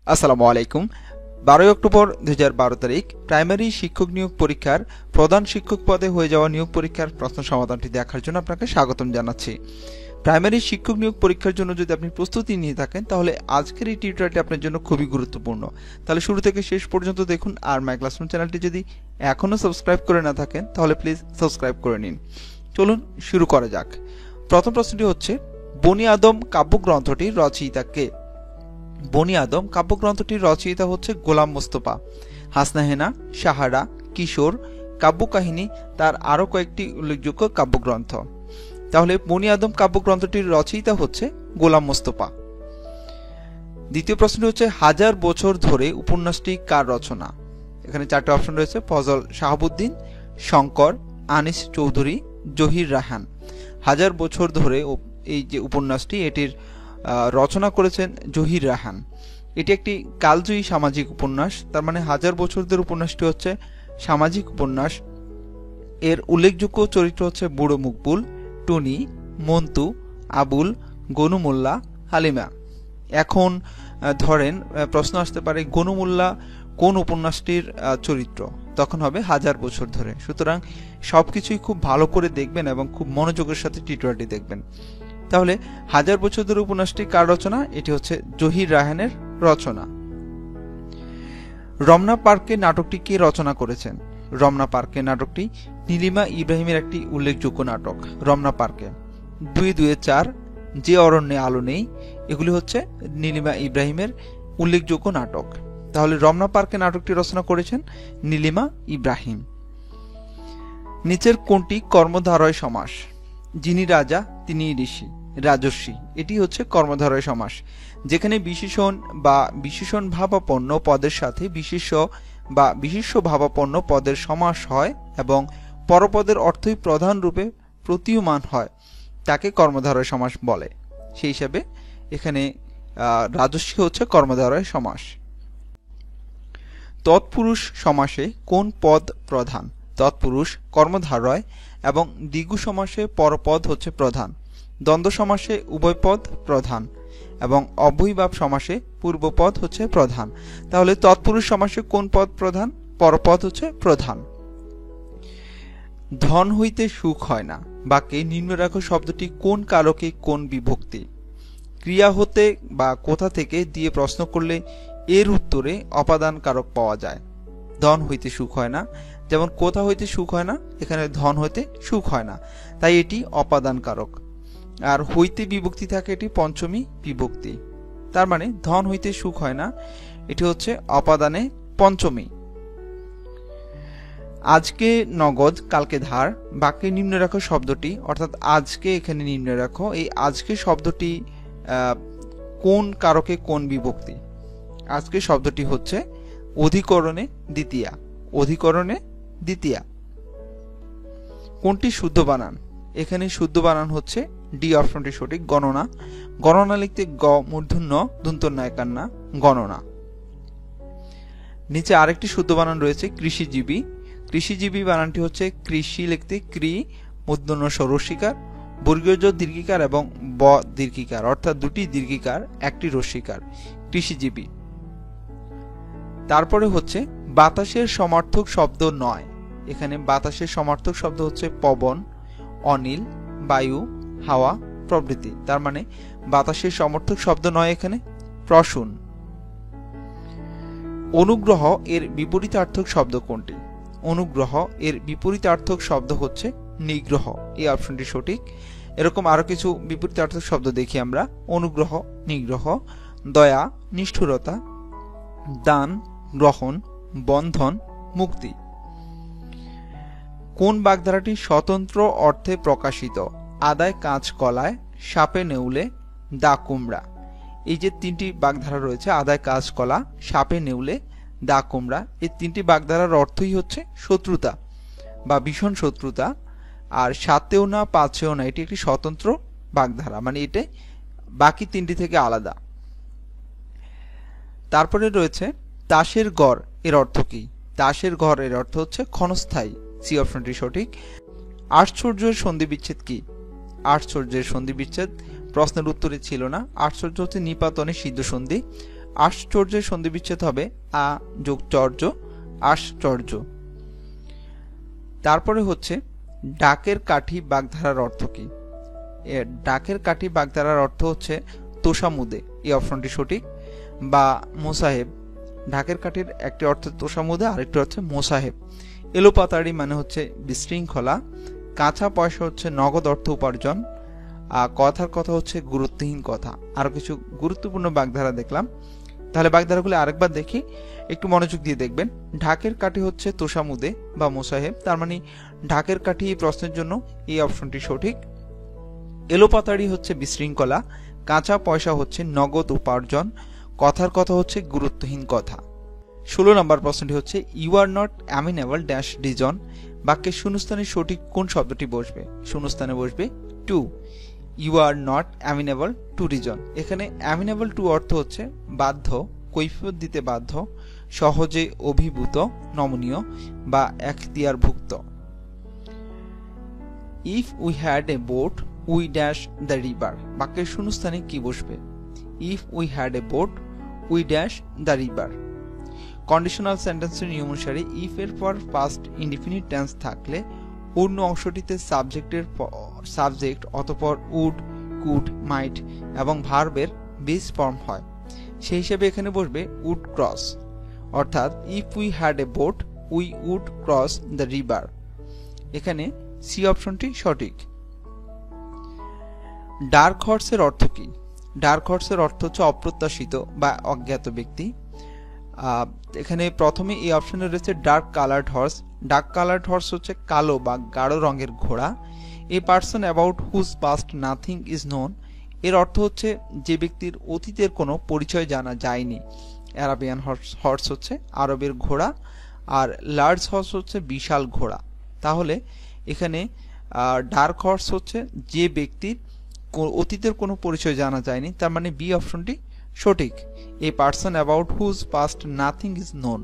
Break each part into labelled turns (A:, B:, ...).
A: আসসালামু আলাইকুম। 12 অক্টোবর 2012 তারিখ প্রাইমারি শিক্ষক নিয়োগ পরীক্ষার প্রধান শিক্ষক পদে হয়ে যাওয়া নিয়োগ পরীক্ষার প্রশ্ন সমাধানটি দেখার জন্য আপনাকে স্বাগতম জানাচ্ছি। প্রাইমারি শিক্ষক নিয়োগ পরীক্ষার জন্য যদি আপনি প্রস্তুতি নিয়ে থাকেন তাহলে আজকের এই টিউটোরিয়ালটি আপনার জন্য খুবই গুরুত্বপূর্ণ। তাহলে শুরু থেকে শেষ পর্যন্ত দেখুন। আর মাই ক্লাসরুম চ্যানেলটি যদি এখনও সাবস্ক্রাইব করে না থাকেন তাহলে প্লিজ সাবস্ক্রাইব করে নিন। চলুন শুরু করা যাক। প্রথম প্রশ্নটি হচ্ছে, বনি আদম কাব্যগ্রন্থটির রচয়িতা কে? বনি আদম কাব্যগ্রন্থটির রচয়িতা হচ্ছে গোলাম মোস্তফা। হাসনা হেনা, সাহারা, কিশোর, কাব্যকাহিনী তার আরও কয়েকটি উল্লেখযোগ্য কাব্যগ্রন্থ। তাহলে বনি আদম কাব্যগ্রন্থটির রচয়িতা হচ্ছে গোলাম মোস্তফা। দ্বিতীয় প্রশ্নটি হচ্ছে, হাজার বছর ধরে উপন্যাসটি কার রচনা? এখানে চারটি অপশন রয়েছে: ফজল শাহাবুদ্দিন, শঙ্কর, আনিস চৌধুরী, জহির রায়হান। হাজার বছর ধরে এই যে উপন্যাসটি, এটির রচনা করেছেন জহির রায়হান। এটি একটি কালজয়ী সামাজিক উপন্যাস। তার মানে হাজার বছর ধরে উপন্যাসটি হচ্ছে সামাজিক উপন্যাস। এর উল্লেখযোগ্য চরিত্র হচ্ছে বুড়ো মকবুল, টুনি, মন্টু, আবুল, গনু মোল্লা, হালিমা। এখন ধরেন প্রশ্ন আসতে পারে, গনু মোল্লা কোন উপন্যাসটির চরিত্র? তখন হবে হাজার বছর ধরে। সুতরাং সবকিছুই খুব ভালো করে দেখবেন এবং খুব মনোযোগের সাথে টিউটোরিয়ালটি দেখবেন। তাহলে হাজার বছর ধরে উপন্যাসটি কার রচনা? এটি হচ্ছে জহির রায়হানের রচনা। রমনা পার্কে নাটকটি কে রচনা করেছেন? রমনা পার্কে নাটকটি নীলিমা ইব্রাহিমের একটি উল্লেখযোগ্য নাটক। রমনা পার্কে 2-2-4, যে অরণ্যে আলো নেই, এগুলি হচ্ছে নীলিমা ইব্রাহিমের উল্লেখযোগ্য নাটক। তাহলে রমনা পার্কে নাটকটি রচনা করেছেন নীলিমা ইব্রাহিম। নিচের কোনটি কর্মধারয় সমাস? যিনি রাজা তিনি ঋষি, রাজর্ষি, এটি হচ্ছে কর্মধারয় সমাস। যেখানে বিশেষণ বা বিশেষণ ভাবাপন্ন পদের সাথে বিশেষ্য বা বিশেষ্য ভাবাপন্ন পদের সমাস হয় এবং পরপদের অর্থই প্রধান রূপে প্রতীয়মান হয়, তাকে কর্মধারয় সমাস বলে। সেই হিসাবে এখানে রাজর্ষি হচ্ছে কর্মধারয় সমাস। তৎপুরুষ সমাসে কোন পদ প্রধান? তৎপুরুষ কর্মধারয় এবং দ্বিগু সমাসে পরপদ হচ্ছে প্রধান। দ্বন্দ্ব সমাসে উভয় পদ প্রধান এবং অব্যয়ীভাব সমাসে পূর্বপদ হচ্ছে প্রধান। তাহলে তৎপুরুষ সমাসে কোন পদ প্রধান? পরপদ হচ্ছে প্রধান। ধন হইতে সুখ হয় না বাক্যে নিম্নরেখ শব্দটি কোন কারকে কোন বিভক্তি? ক্রিয়া হতে বা কোথা থেকে দিয়ে প্রশ্ন করলে এর উত্তরে অপাদান কারক পাওয়া যায়। ধন হইতে সুখ হয় না, যেমন কোথা হইতে সুখ হয় না, এখানে ধন হইতে সুখ হয় না, তাই এটি অপাদান কারক। আর হইতে বিভক্তি থাকে, এটি পঞ্চমী বিভক্তি। তার মানে ধন হইতে সুখ হয় না, এটি হচ্ছে অপাদানে পঞ্চমী। আজকে নগদ কালকে ধার বাক্যে নিম্নরেখ শব্দটি, অর্থাৎ আজকে এখানে নিম্নরেখ, এই আজকে শব্দটি কোন কারকে কোন বিভক্তি? আজকে শব্দটি হচ্ছে অধিকরণে দ্বিতীয়া, অধিকরণে দ্বিতীয়া। কোনটি শুদ্ধ বানান? এখানে শুদ্ধ বানান হচ্ছে ডি অপশনটি সঠিক, গণনা। গণনা লিখতে গ মূর্ধন্য দন্তন্যায়কান্না, গণনা। নিচে আরেকটি শুদ্ধ বানান রয়েছে কৃষিজীবী। কৃষিজীবী বানানটি হচ্ছে কৃষি লিখতে কৃ মূর্ধন্য স্বরস্বীকার, বর্গীয় দীর্ঘিকার এবং ব দীর্ঘিকার, অর্থাৎ দুটি দীর্ঘিকার একটি রস্বীকার, কৃষিজীবী। তারপরে হচ্ছে বাতাসের সমার্থক শব্দ নয়। এখানে বাতাসের সমার্থক শব্দ হচ্ছে পবন, অনিল, বায়ু, হাওয়া প্রভৃতি। তার মানে বাতাসের সমর্থক শব্দ নয় এখানে প্রসূন। অনুগ্রহ এর বিপরীতার্থক শব্দ কোনটি? অনুগ্রহ এর বিপরীতার্থক শব্দ হচ্ছে নিগ্রহ, এই অপশনটি সঠিক। এরকম আরো কিছু বিপরীতার্থক শব্দ দেখি আমরা: অনুগ্রহ, নিগ্রহ, দয়া, নিষ্ঠুরতা, দান, গ্রহণ, বন্ধন, মুক্তি। কোন বাগধারাটি স্বতন্ত্র অর্থে প্রকাশিত? আদায় কাঁচ কলায়, সাপে নেউলে, দা কুমড়া। এই যে তিনটি বাগধারা রয়েছে, আদায় কাঁচ কলা, সাপে নেউলে, দা কুমড়া, এই তিনটি বাগধারার অর্থই হচ্ছে শত্রুতা বা ভীষণ শত্রুতা। আর সাতেও না পাঁচেও না, এটি একটি স্বতন্ত্র বাগধারা, মানে এটা বাকি তিনটি থেকে আলাদা। তারপরে রয়েছে তাসের ঘর, এর অর্থ কি? তাসের ঘর এর অর্থ হচ্ছে ক্ষণস্থায়ী, সি অপশনটি সঠিক। আশ্চর্যের সন্ধি বিচ্ছেদ কি? আশ্চর্যের সন্ধি বিচ্ছেদ প্রশ্নের উত্তরে ছিল না। আশ্চর্য হচ্ছে নিপাতনে সিদ্ধ সন্ধি, আশ্চর্যের সন্ধিবিচ্ছেদ হবে আ যোগ চর্য, আশ্চর্য। তারপরে হচ্ছে ডাকের কাঠি বাগধারার অর্থ কি? ডাকের কাঠি বাগধারার অর্থ হচ্ছে তোষামুদে, এই অপশনটি সঠিক, বা মোসাহেব। ঢাকের কাঠির একটি অর্থ তোষামুদে, আরেকটি হচ্ছে মোসাহেব। এলোপাতাড়ি মানে হচ্ছে বিশৃঙ্খলা। কাঁচা পয়সা হচ্ছে নগদ অর্থ উপার্জন। কথার কথা হচ্ছে গুরুত্বহীন কথা। আরো কিছু গুরুত্বপূর্ণ বাগধারা দেখলাম, তাহলে বাগধারাগুলো আরেকবার দেখি, একটু মনোযোগ দিয়ে দেখবেন। ঢাকের কাঠি হচ্ছে তোষামুদে বা মোসাহেব, তার মানে ঢাকের কাঠি এই প্রশ্নের জন্য এই অপশনটি সঠিক। এলোপাতাড়ি হচ্ছে বিশৃঙ্খলা, কাঁচা পয়সা হচ্ছে নগদ উপার্জন, কথার কথা হচ্ছে গুরুত্বহীন কথা। 16 নম্বর প্রশ্নটি হচ্ছে you are not amenable dash reason. বাক্যের শূন্যস্থানে সঠিক কোন শব্দটি বসবে? শূন্যস্থানে বসবে to. You are not amenable to reason. এখানে অ্যামিনেবল টু অর্থ হচ্ছে বাধ্য, কৈফিয়ত দিতে বাধ্য, সহজে অভিভূত, নমনীয় বা এখতিয়ারভুক্ত। If we had a boat we dash the river. বাক্যের শূন্যস্থানে কি বসবে? If we had a boat we dash the river. Conditional সেন্টেন্সের নিয়ম অনুসারে ইফ এর পর পাস্ট ইনডিফিনিট টেন্স থাকলে অন্য অংশটিতে সাবজেক্ট অতঃপর উড, কুড, মাইট এবং ভার্বের বেস ফর্ম হয়। সেই হিসেবে এখানে বসবে উড ক্রস, অর্থাৎ if we had a boat we would cross the river. এখানে সি অপশনটি সঠিক। ডার্ক হর্সের অর্থ কি? ডার্ক হর্সের অর্থ হচ্ছে অপ্রত্যাশিত বা অজ্ঞাত ব্যক্তি। এখানে প্রথমে এই অপশনে রয়েছে dark coloured horse. Dark coloured horse হচ্ছে কালো বা গাঢ় রঙের ঘোড়া। A person about whose past nothing is known. এর অর্থ হচ্ছে যে ব্যক্তির অতীতের কোনো পরিচয় জানা যায়নি। অ্যারাবিয়ান হর্স হচ্ছে আরবের ঘোড়া, আর লার্জ হর্স হচ্ছে বিশাল ঘোড়া। তাহলে এখানে ডার্ক হর্স হচ্ছে যে ব্যক্তির অতীতের কোনো পরিচয় জানা যায়নি, তার মানে বি অপশনটি সঠিক। A person about whose past nothing is known.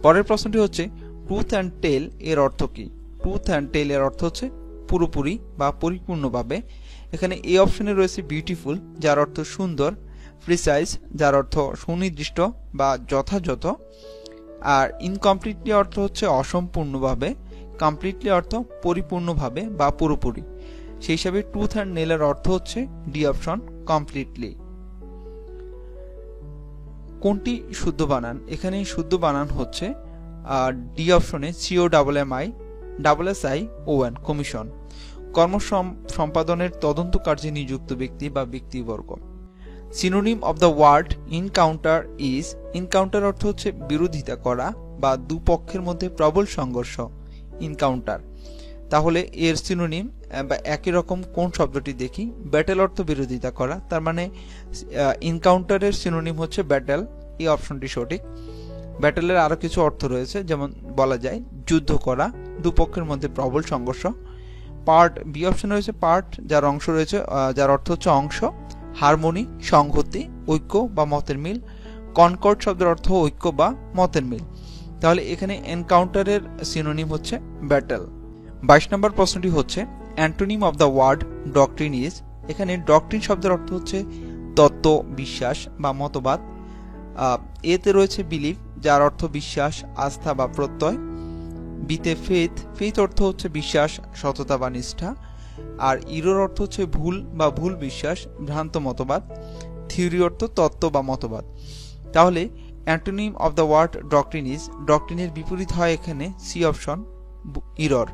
A: পরের প্রশ্নটি হচ্ছে ট্রুথ অ্যান্ড টেল এর অর্থ কি? ট্রুথ অ্যান্ড টেল এর অর্থ হচ্ছে পুরোপুরি বা পরিপূর্ণভাবে। এখানে এই অপশনে রয়েছে বিউটিফুল, যার অর্থ সুন্দর, প্রিসাইজ, যার অর্থ সুনির্দিষ্ট বা যথাযথ, আর ইনকমপ্লিটলি অর্থ হচ্ছে অসম্পূর্ণভাবে, কমপ্লিটলি অর্থ পরিপূর্ণভাবে বা পুরোপুরি। সেই হিসাবে ট্রুথ অ্যান্ড নেলের অর্থ হচ্ছে ডি অপশন, কমপ্লিটলি। কোনটি শুদ্ধ বানান? এখানে শুদ্ধ বানান হচ্ছে ডি অপশনে COMMI কমিশন। কর্ম সম্পাদনের তদন্ত কার্যে নিযুক্ত ব্যক্তি বা ব্যক্তিবর্গ। Synonym of the word encounter is. Encounter অর্থ হচ্ছে বিরোধিতা করা বা দুপক্ষের মধ্যে প্রবল সংঘর্ষ, ইনকাউন্টার। তাহলে এর সিনোনিম বা একই রকম কোন শব্দটি দেখি? ব্যাটেল অর্থ বিরোধিতা করা, তার মানে ইনকাউন্টারের সিনোনিম হচ্ছে ব্যাটেল, এই অপশনটি সঠিক। ব্যাটেলের আরো কিছু অর্থ রয়েছে, যেমন বলা যায় যুদ্ধ করা, দুপক্ষের মধ্যে প্রবল সংঘর্ষ। পার্ট, বি অপশনে রয়েছে পার্ট, যার অংশ রয়েছে, যার অর্থ হচ্ছে অংশ। হারমোনি, সংহতি, ঐক্য বা মতের মিল। কনকর্ড শব্দের অর্থ ঐক্য বা মতের মিল। তাহলে এখানে এনকাউন্টারের সিনোনিম হচ্ছে ব্যাটেল। 22 নম্বর প্রশ্নটি হচ্ছে antonym of the word doctrine is. এখানে ডক্ট্রিন শব্দের অর্থ হচ্ছে তত্ত্ব, বিশ্বাস বা মতবাদ। এতে রয়েছে বিলিভ, যার অর্থ বিশ্বাস, আস্থা বা প্রত্যয়। বিতে ফেথ, ফেথ অর্থ হচ্ছে বিশ্বাস, সততা বা নিষ্ঠা। আর ইরোর অর্থ হচ্ছে ভুল বা ভুল বিশ্বাস, ভ্রান্ত মতবাদ। থিওরি অর্থ তত্ত্ব বা মতবাদ। তাহলে antonym of the word doctrine is, ডক্ট্রিনের বিপরীত হয় এখানে সি অপশন, ইরর।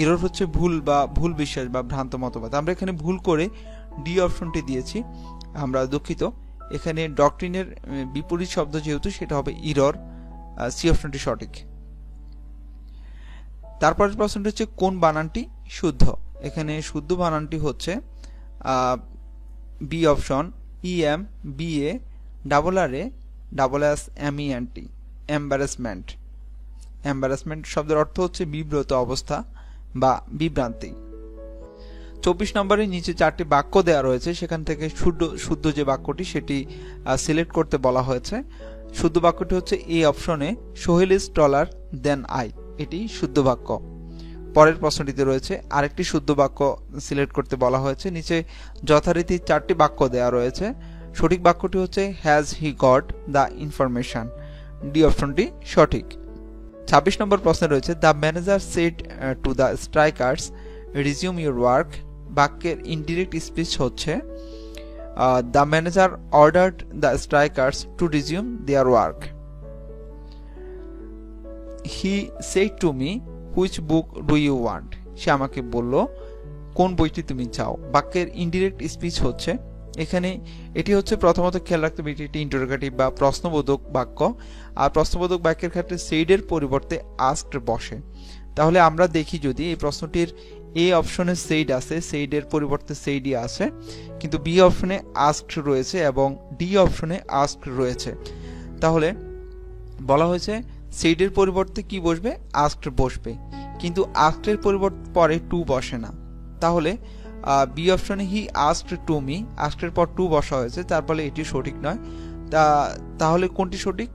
A: ইরর হচ্ছে ভুল বা ভুল বিশ্বাস বা ভ্রান্ত মতবাদ। আমরা এখানে ভুল করে ডি অপশনটি দিয়েছি, আমরা দুঃখিত। এখানে ডক্ট্রিনের বিপরীত শব্দ যেহেতু, সেটা হবে ইরর, সি অপশনটি সঠিক। তারপরের প্রশ্নটি হচ্ছে কোন বানানটি শুদ্ধ? এখানে শুদ্ধ বানানটি হচ্ছে B option, EM BA RRA SSMENT, embarrassment. Embarrassment শব্দের অর্থ হচ্ছে বিব্রত অবস্থা বা বিভ্রান্তি। 24 নম্বরের নিচে 4টি বাক্য দেওয়া রয়েছে, সেখান থেকে শুদ্ধ যে বাক্যটি সেটি সিলেক্ট করতে বলা হয়েছে। শুদ্ধ বাক্যটি হচ্ছে এই অপশনে Sohel is taller than I, এটি শুদ্ধ বাক্য। পরের প্রশ্নটিতে রয়েছে আরেকটি শুদ্ধ বাক্য সিলেক্ট করতে বলা হয়েছে। নিচে যথারীতি 4টি বাক্য দেওয়া রয়েছে, সঠিক বাক্যটি হচ্ছে has he got the information. D অপশনটি সঠিক। 26 নম্বর প্রশ্নে রয়েছে the manager said to the strikers resume your work. বাক্যের ইনডিরেক্ট স্পিচ হচ্ছে the manager ordered the strikers to resume their work. He said to me which book do you want. সে আমাকে বলল কোন বইটি তুমি চাও। বাক্যের ইনডিরেক্ট স্পিচ হচ্ছে এখানে এটি হচ্ছে প্রথমত খেয়াল রাখতে হবে এটি ইন্টারোগেটিভ বা প্রশ্নবোধক বাক্য, আর প্রশ্নবোধক বাক্যের ক্ষেত্রে সেইডের পরিবর্তে আস্কড বসে। তাহলে আমরা দেখি যদি এই প্রশ্নটির এ অপশনে সেইড আছে, সেইডের পরিবর্তে সেইডই আছে, কিন্তু বি অপশনে আস্কড রয়েছে এবং ডি অপশনে আস্কড রয়েছে। তাহলে বলা হয়েছে সেইডের পরিবর্তে কি বসবে, আস্কড বসবে, কিন্তু আস্কডের পরিবর্তে পরে টু বসে না। তাহলে বি অপশনে হি আস্কড টু মি, আস্কডের পর টু বসা হয়েছে, তার ফলে এটি সঠিক নয়। তাহলে কোনটি সঠিক?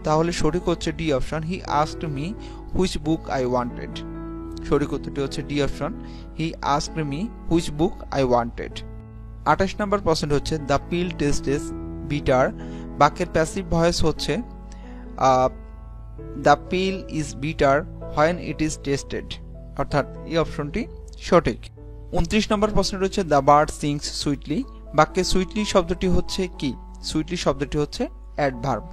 A: তাহলে সঠিক হচ্ছে D option, he asked me which book I wanted. সঠিক উত্তরটি হচ্ছে D option, he asked me which book I wanted. 28 নম্বর প্রশ্ন হচ্ছে the pill test is bitter. বাক্যের প্যাসিভ ভয়েস হচ্ছে the pill is bitter when it is tested, অর্থাৎ এই অপশনটি সঠিক। 29 নম্বর প্রশ্ন রয়েছে দ্য বার্ড সিংস সুইটলি। বাক্যে সুইটলি শব্দটি হচ্ছে কি? সুইটলি শব্দটি হচ্ছে অ্যাডভার্ব।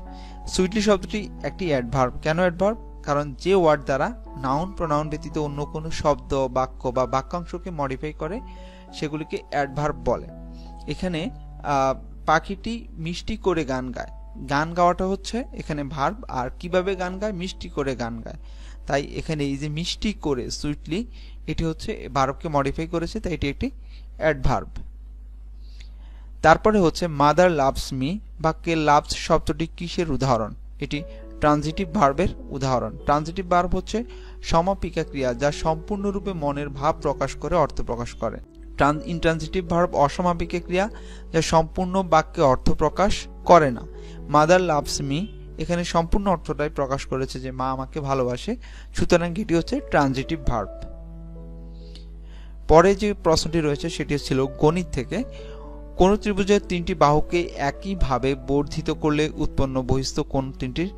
A: সুইটলি শব্দটি একটি অ্যাডভার্ব। কেন অ্যাডভার্ব? কারণ যে ওয়ার্ড দ্বারা নাউন প্রোনাউন ব্যতীত অন্য কোনো শব্দ, বাক্য বা বাক্যাংশকে মডিফাই করে সেগুলিকে অ্যাডভার্ব বলে। এখানে পাখিটি মিষ্টি করে গান গায়, গান গাওয়াটা হচ্ছে এখানে ভার্ব, আর কিভাবে গান গায়, মিষ্টি করে গান গায়। তাই এখানে এই যে মিষ্টি করে সুইটলি, এটি হচ্ছে ভার্বকে মডিফাই করেছে, তাই এটি একটি অ্যাডভার্ব। তারপরে হচ্ছে মাদার লাভস মি। বাক্যে লাভস শব্দটি কিসের উদাহরণ? এটি ট্রানজিটিভ ভার্বের উদাহরণ। ট্রানজিটিভ ভার্ব হচ্ছে সমাপিকা ক্রিয়া যা সম্পূর্ণরূপে মনের ভাব প্রকাশ করে, অর্থ প্রকাশ করে। ইনট্রানজিটিভ ভার্ব অসমাপিকা ক্রিয়া যা সম্পূর্ণ বাক্যে অর্থ প্রকাশ করে না। মাদার লাভস মি এখানে সম্পূর্ণ অর্থটাই প্রকাশ করেছে যে মা আমাকে ভালোবাসে, সুতরাং এটি হচ্ছে ট্রানজিটিভ ভার্ব। পরে যে প্রশ্নটি রয়েছে সেটি ছিল গণিত থেকে। কোন ত্রিভুজের তিনটি বাহুকে একইভাবে বর্ধিত করলে উৎপন্ন বহিস্থ কোণ তিনটির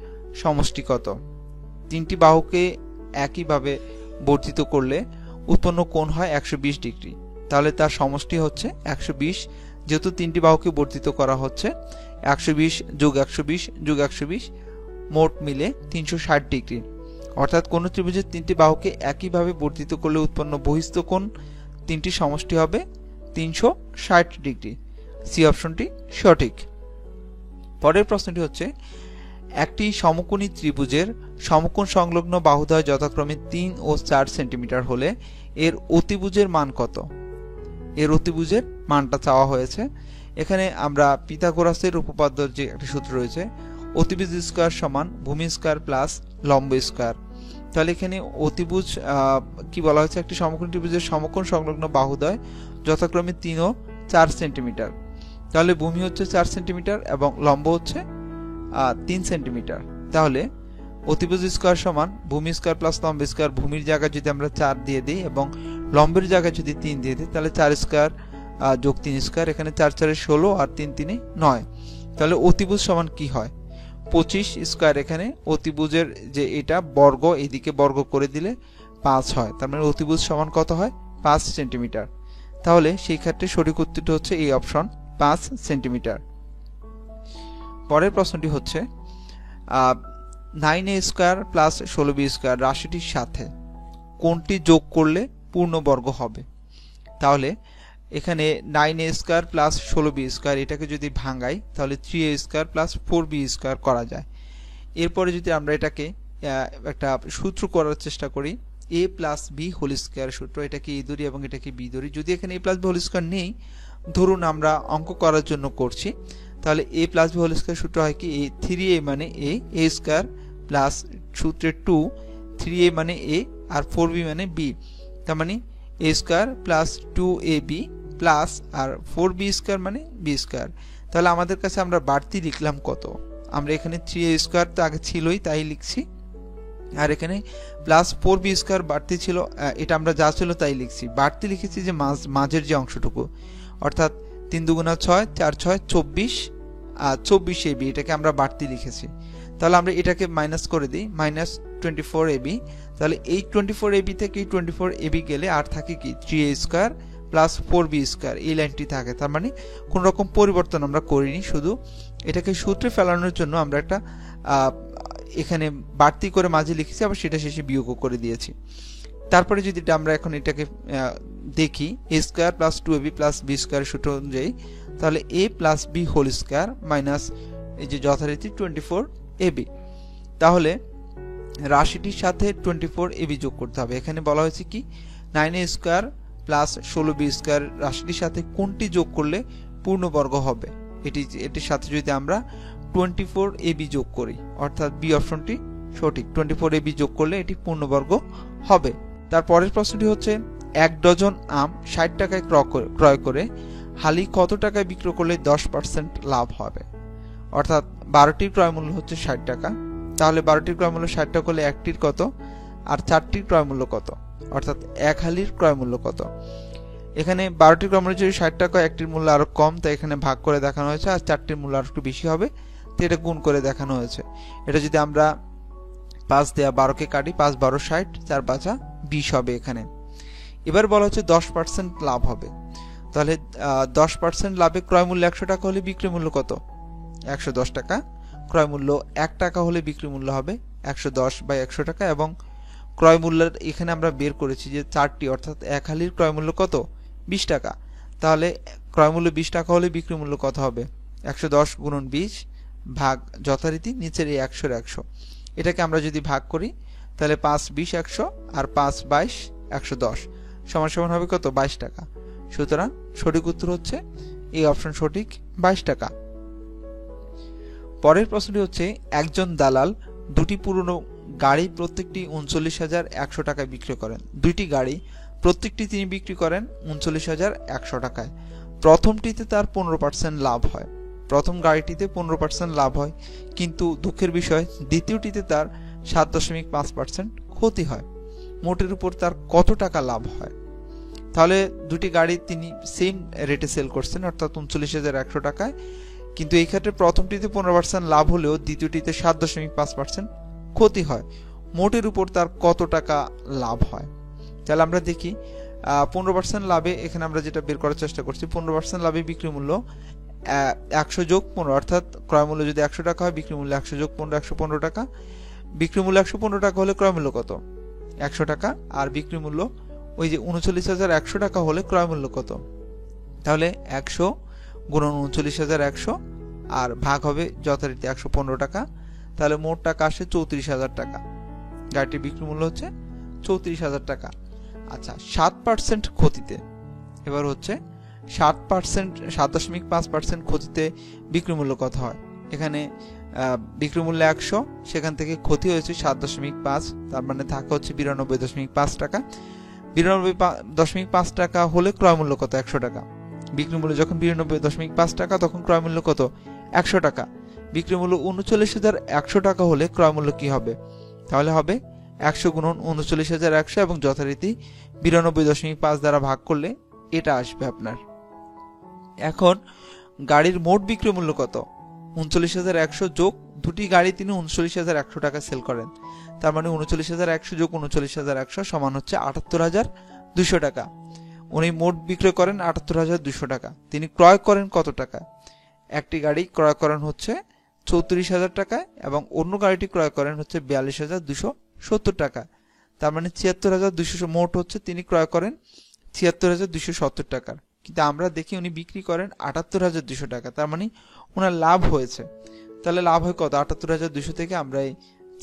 A: সমষ্টি কত? তিনটি বাহুকে একইভাবে বর্ধিত করলে উৎপন্ন কোণ হয় 120 ডিগ্রি, তাহলে তার সমষ্টি হচ্ছে 120। যেহেতু তিনটি বাহুকে বর্ধিত করা হচ্ছে 120 যোগ 120 যোগ 120 মোট মিলে 360 ডিগ্রি, অর্থাৎ কোন ত্রিভুজের তিনটি বাহুকে একইভাবে বর্ধিত করলে উৎপন্ন বহিস্থ কোণ তিনটি সমষ্টি হবে 360 ডিগ্রি। সি অপশনটি সঠিক। পরের প্রশ্নটি হচ্ছে একটি সমকোণী ত্রিভুজের সমকোণ সংলগ্ন বাহুদ্বয় যথাক্রমে 3 ও 4 সেন্টিমিটার হলে এর অতিভুজের মান কত? এর অতিভুজের মানটা চাওয়া হয়েছে। এখানে আমরা পিথাগোরাসের উপপাদ্যের যে একটা সূত্র রয়েছে, অতিভুজ স্কয়ার সমান ভূমি স্কয়ার প্লাস লম্ব স্কয়ার। তাহলে এখানে অতিভুজ কি বলা হয়েছে, একটি সমকোণ ত্রিভুজের সমকোণ সংলগ্ন বাহুদ্বয় যথাক্রমে 3 ও 4 সেন্টিমিটার। তাহলে ভূমি হচ্ছে 4 সেন্টিমিটার এবং লম্ব হচ্ছে 3 সেন্টিমিটার। তাহলে অতিভুজ স্কয়ার সমান ভূমি স্কয়ার প্লাস লম্ব স্কয়ার। ভূমির জায়গায় যদি আমরা 4 দিয়ে দিই এবং লম্বের জায়গায় যদি 3 দিয়ে দিই, তাহলে 4 স্কয়ার যোগ 3 স্কয়ার, এখানে 4 4 16 আর 3 3 9। তাহলে অতিভুজ সমান কি হয়? 25 স্কয়ার। এখানে অতিভুজের যে এটা বর্গ, এদিকে বর্গ করে দিলে 5 হয়, তার মানে অতিভুজ সমান কত হয়? 5 সেন্টিমিটার। তাহলে সেই ক্ষেত্রে সঠিক উত্তরটি হচ্ছে এই অপশন, 5 সেন্টিমিটার। পরের প্রশ্নটি হচ্ছে 9a square plus 16b square রাশিটির সাথে কোনটি যোগ করলে পূর্ণবর্গ হবে? তাহলে এখানে 9a square plus 16b square এটাকে যদি ভাঙাই তাহলে 3a square plus 4b square করা যায়। এরপরে যদি আমরা এটাকে একটা সূত্র করার চেষ্টা করি, a plus b whole square সূত্র, এটাকে a ধরি এবং এটাকে b ধরি। যদি এখানে a plus b whole square নেই, ধরুন আমরা অঙ্ক করার জন্য করছি, তাহলে a plus b whole square সূত্র হয় কি, 3a মানে a স্কয়ার প্লাস সূত্রে 2, 3a মানে a আর 4b মানে b, তার মানে a square plus 2ab plus আর 4b স্কয়ার মানে b স্কয়ার। তাহলে আমাদের কাছে আমরা বাড়তি লিখলাম কত? আমরা এখানে 3a স্কয়ার তো আগে ছিলই তাই লিখছি, আর এখানে প্লাস 4b স্কয়ার বাড়তি ছিল, এটা আমরা যা ছিল তাই লিখছি। বাড়তি লিখেছি যে মাঝের যে অংশটুকু, অর্থাৎ 3 দুগুণা 6, 4 6 24, আর 24 এবি, এটাকে আমরা বাড়তি লিখেছি। তাহলে আমরা এটাকে মাইনাস করে দিই, -24 এবি। তাহলে এই 24 এবি থেকে এই 24 এবি গেলে আর থাকে কি 3a square plus 4b square, এই লাইনটি থাকে। তার মানে কোন রকম পরিবর্তন আমরা করিনি, শুধু এটাকে সূত্রে ফেলানোর জন্য আমরা একটা এখানে বাড়তি করে মাঝে লিখেছি, আবার সেটা শেষে বিয়োগও করে দিয়েছি। তারপরে যদি আমরা এখন এটাকে দেখি, a square plus 2ab plus b square সূত্র অনুযায়ী, তাহলে a plus b whole square minus এই যে যথারীতি 24 এবি। তাহলে রাশিটির সাথে 24 এবি যোগ করতে হবে। এখানে বলা হয়েছে কি 9a square plus 16b square রাশিটির সাথে কোনটি যোগ করলে পূর্ণবর্গ হবে, এটির সাথে যদি আমরা 24 এবি যোগ করি, অর্থাৎ বি অপশনটি সঠিক। 24 এবি যোগ করলে এটি পূর্ণবর্গ হবে। তারপরের প্রশ্নটি হচ্ছে 1 ডজন আম 60 টাকায় ক্রয় করে হালি কত টাকায় বিক্রয় করলে 10% লাভ হবে। অর্থাৎ 12টির ক্রয় মূল্য হচ্ছে 60 টাকা। তাহলে 12টির ক্রয় মূল্য 60 টাকা হলে একটির কত, আর 4টির ক্রয় মূল্য কত, অর্থাৎ এক হালির ক্রয় মূল্য কত। এখানে 12টির ক্রয় মূল্য যদি 60 টাকা, একটির মূল্য আরো কম, তাই এখানে ভাগ করে দেখানো হয়েছে, আর 4টির মূল্য আরো একটু বেশি হবে, তো এটা গুণ করে দেখানো হয়েছে। এটা যদি আমরা 5 দেয়া 12কে কাটি, 5 12 60, 4 5 20 হবে এখানে। এবার বলা হচ্ছে 10% লাভ হবে। তাহলে 10% লাভে ক্রয় মূল্য 100 টাকা হলে বিক্রয় মূল্য কত, 110 টাকা। ক্রয় মূল্য 1 টাকা হলে বিক্রয় মূল্য হবে 110/100 টাকা, এবং ক্রয় মূল্যের এখানে আমরা বের করেছি যে 4টি, অর্থাৎ এক হালির ক্রয় মূল্য কত, 20 টাকা। তাহলে ক্রয় মূল্য 20 টাকা হলে বিক্রয় মূল্য কত হবে, 110 গুণন 20 ভাগ যথারীতি নিচের এই 100 100। এটাকে আমরা যদি ভাগ করি, তাহলে 5 20 100 আর 5 22 110 সমান সমান হবে কত, 22 টাকা। সুতরাং সঠিক উত্তর হচ্ছে এই অপশন সঠিক, 22 টাকা। পরের প্রশ্নটি হচ্ছে একজন দালাল দুটি পুরনো গাড়ি প্রত্যেকটি 39,100 টাকায় বিক্রি করেন। দুইটি গাড়ি প্রত্যেকটি তিনি বিক্রি করেন 39,100 টাকায়। প্রথমটিতে তার 15% লাভ হয়। প্রথম গাড়িটিতে 15% লাভ হয়, কিন্তু দুঃখের বিষয় দ্বিতীয়টিতে তার 7.5% ক্ষতি হয়। মোটের উপর তার কত টাকা লাভ হয়? তাহলে দুটি গাড়ি তিনি সেম রেটে সেল করছেন, অর্থাৎ 39,100 টাকায়, কিন্তু এই ক্ষেত্রে প্রথমটিতে 15% লাভ হলেও দ্বিতীয়টিতে 7.5% ক্ষতি হয়। মোটের উপর তার কত টাকা লাভ হয়? তাহলে আমরা দেখি 15% লাভে এখানে আমরা যেটা বের করার চেষ্টা করছি, 15% লাভে বিক্রি মূল্য 100 যোগ 15, অর্থাৎ ক্রয় মূল্য যদি 100 টাকা হয়, বিক্রি মূল্য 100 যোগ 15 115 টাকা। বিক্রি মূল্য 115 টাকা হলে ক্রয় মূল্য কত, 100 টাকা। আর বিক্রি মূল্য ওই যে 39,100 টাকা হলে ক্রয় মূল্য কত, তাহলে 100 গুণন 39,100 আর ভাগ হবে যথারীতি 115 টাকা। তাহলে মোট টাকা আসে 34,000 টাকা। গাড়িটির বিক্রি মূল্য হচ্ছে 34,000 টাকা। আচ্ছা, 7% ক্ষতিতে, এবার হচ্ছে 7.5% ক্ষতিতে বিক্রি মূল্য কত হয়? এখানে বিক্রি মূল্য 100, সেখান থেকে ক্ষতি হয়েছে 7.5, তার মানে থাকে হচ্ছে 92.5 টাকা। 92.5 টাকা হলে ক্রয় মূল্য কত, 100 টাকা। বিক্রি মূল্য যখন 92.5 টাকা, তখন ক্রয় মূল্য কত, 100 টাকা। বিক্রি মূল্য 39,100 টাকা হলে ক্রয় মূল্য কি হবে? তাহলে হবে 100 গুণন 39,100 এবং যথারীতি 92.5 দ্বারা ভাগ করলে এটা আসবে আপনার। এখন গাড়ির মোট বিক্রি মূল্য কত, 39,100 যোগ দুটি গাড়ি তিনি 39,100 টাকা সেল করেন, তার মানে 39,100 যোগ 39,100 সমান হচ্ছে 78,200 টাকা। উনি মোট বিক্রয় করেন 78,200 টাকা। তিনি ক্রয় করেন কত টাকা? একটি গাড়ি ক্রয় করেন হচ্ছে 34,000 টাকায়, এবং অন্য গাড়িটি ক্রয় করেন হচ্ছে 42,270 টাকা। তার মানে 76,200, মোট হচ্ছে তিনি ক্রয় করেন 76,270 টাকার, কিন্তু আমরা দেখি উনি বিক্রি করেন 78,200 টাকা। তার মানে ওনার লাভ হয়েছে। তাহলে লাভ হয় কত? 78,200 থেকে আমরা এই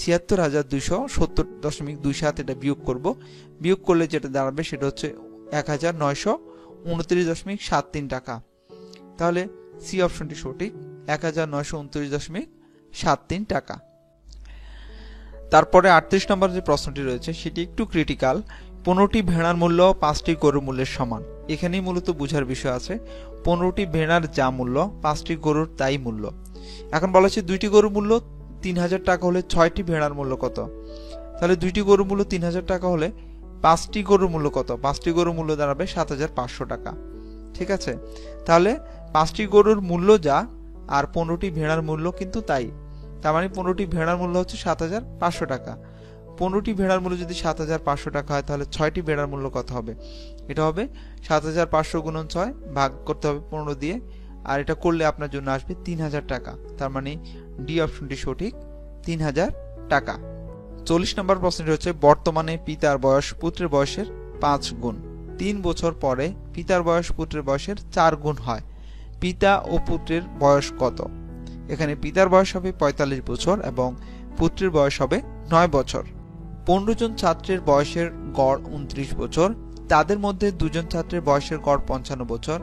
A: 76,270.27 এটা বিয়োগ করব। বিয়োগ করলে যেটা দাঁড়াবে সেটা হচ্ছে 1,929.73 টাকা। তাহলে সি অপশনটি সঠিক, 1,929.73 টাকা। তারপরে 38 নম্বর যে প্রশ্নটি রয়েছে সেটি একটু ক্রিটিক্যাল। 15টি ভেড়ার মূল্য 5টি গরুর মূল্যের সমান। এখানেই মূলত বোঝার বিষয় আছে। 15টি ভেড়ার যা মূল্য, 5টি গরুর তাই মূল্য। এখন বলা হচ্ছে দুইটি গরুর মূল্য 3,000 টাকা হলে 6টি ভেড়ার মূল্য কত? তাহলে দুইটি গরুর মূল্য 3,000 টাকা হলে 5টি গরুর মূল্য কত? 5টি গরুর মূল্য দাঁড়াবে 7,500 টাকা। ঠিক আছে, তাহলে 5টি গরুর মূল্য যা আর 15টি ভেড়ার মূল্য কিন্তু তাই। তার মানে 15টি ভেড়ার মূল্য হচ্ছে 7,500 টাকা। 15টি ভেড়ার মূল্য যদি 7,500 টাকা হয় তাহলে 6টি ভেড়ার মূল্য কত হবে? এটা হবে 7,500 গুণন 6 ভাগ করতে হবে 15 দিয়ে, আর এটা করলে আপনার জন্য আসবে 3,000 টাকা। তার মানে ডি অপশনটি সঠিক, 3,000 টাকা। 40 নম্বর প্রশ্নটি হচ্ছে বর্তমানে পিতার বয়স পুত্রের বয়সের 5 গুণ। 3 বছর পরে পিতার বয়স পুত্রের বয়সের 4 গুণ হয়। পিতা ও পুত্রের বয়স কত? এখানে পিতার বয়স হবে 45 বছর এবং পুত্রের বয়স হবে 9 বছর। 15 জন ছাত্রের বয়সের গড় 29 বছর। তাদের মধ্যে 2 জন ছাত্রের বয়সের গড় 55 বছর।